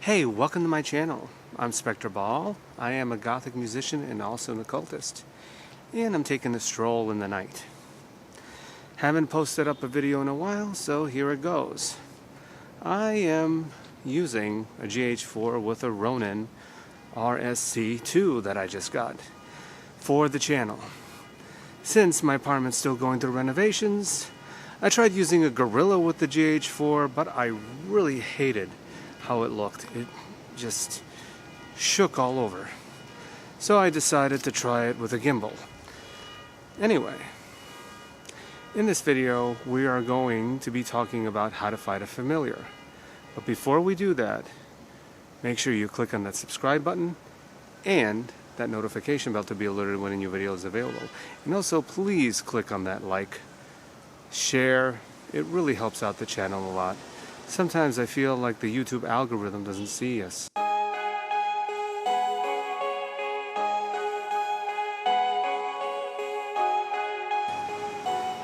Hey, welcome to my channel. I'm spektorbaal. I am a gothic musician and also an occultist. And I'm taking a stroll in the night. Haven't posted up a video in a while, so here it goes. I am using a Gh4 with a Ronin RSC2 that I just got for the channel. Since my apartment's still going through renovations, I tried using a gorilla with the Gh4, but I really hated how it looked. It just shook all over. So I decided to try it with a gimbal. Anyway, in this video we are going to be talking about how to fight a familiar. But before we do that, make sure you click on that subscribe button and that notification bell to be alerted when a new video is available. And also please click on that like, share. It really helps out the channel a lot. Sometimes I feel like the YouTube algorithm doesn't see us.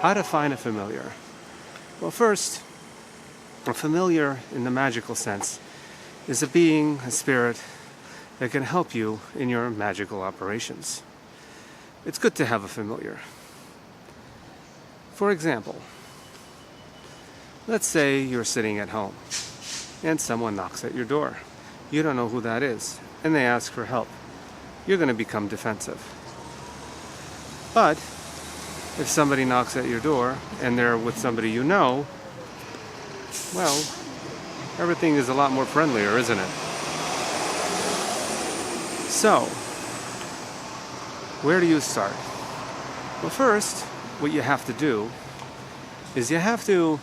How to find a familiar? Well, first, a familiar in the magical sense is a being, a spirit, that can help you in your magical operations. It's good to have a familiar. For example, let's say you're sitting at home and someone knocks at your door. You don't know who that is, and they ask for help. You're going to become defensive. But if somebody knocks at your door and they're with somebody you know, well, everything is a lot more friendlier, isn't it? So, where do you start? Well, first, what you have to do is you have to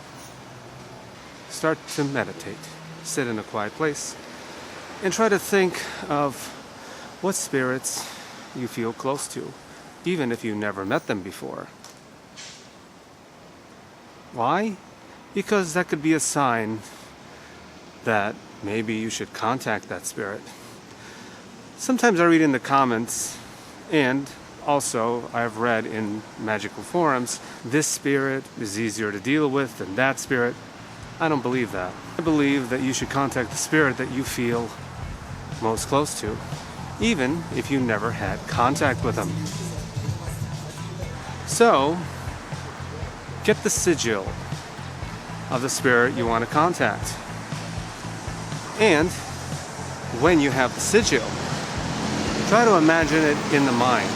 start to meditate. Sit in a quiet place and try to think of what spirits you feel close to, even if you never met them before. Why? Because that could be a sign that maybe you should contact that spirit. Sometimes I read in the comments, and also I've read in magical forums, this spirit is easier to deal with than that spirit. I don't believe that. I believe that you should contact the spirit that you feel most close to, even if you never had contact with them. So, get the sigil of the spirit you want to contact. And when you have the sigil, try to imagine it in the mind.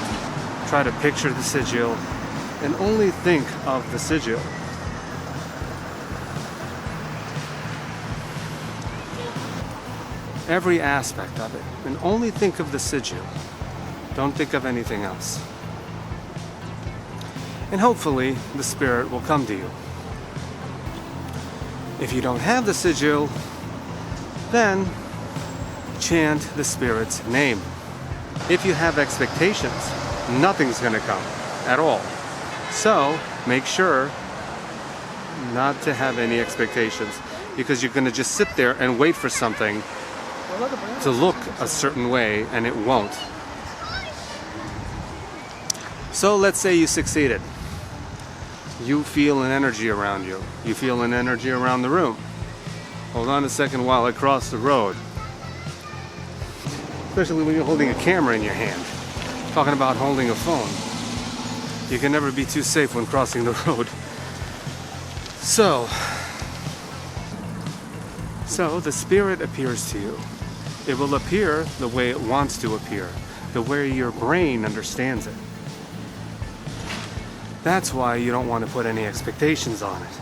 Try to picture the sigil and only think of the sigil. Every aspect of it, and only think of the sigil. Don't think of anything else. And hopefully the spirit will come to you. If you don't have the sigil, then chant the spirit's name. If you have expectations, nothing's going to come at all. So make sure not to have any expectations, because you're going to just sit there and wait for something to look a certain way, and it won't. So let's say you succeeded. You feel an energy around you. You feel an energy around the room. Hold on a second while I cross the road. Especially when you're holding a camera in your hand. Talking about holding a phone. You can never be too safe when crossing the road. So the spirit appears to you. It will appear the way it wants to appear, the way your brain understands it. That's why you don't want to put any expectations on it.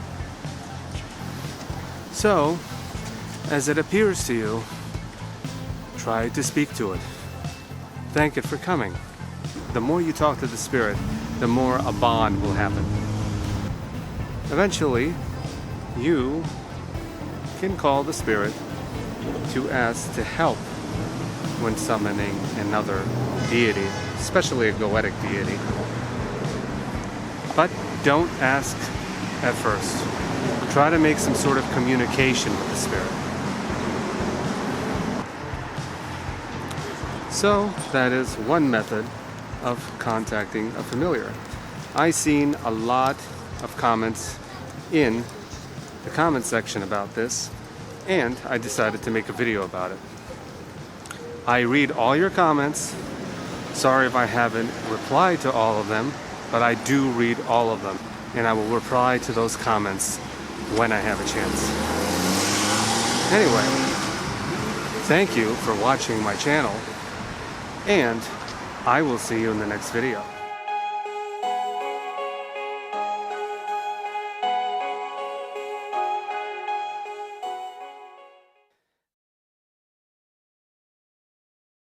So, as it appears to you, try to speak to it. Thank it for coming. The more you talk to the spirit, the more a bond will happen. Eventually, you can call the spirit to ask to help when summoning another deity, especially a Goetic deity. But don't ask at first. Try to make some sort of communication with the spirit. So that is one method of contacting a familiar. I've seen a lot of comments in the comment section about this, and I decided to make a video about it. I read all your comments. Sorry if I haven't replied to all of them, but I do read all of them, and I will reply to those comments when I have a chance. Anyway, thank you for watching my channel, and I will see you in the next video.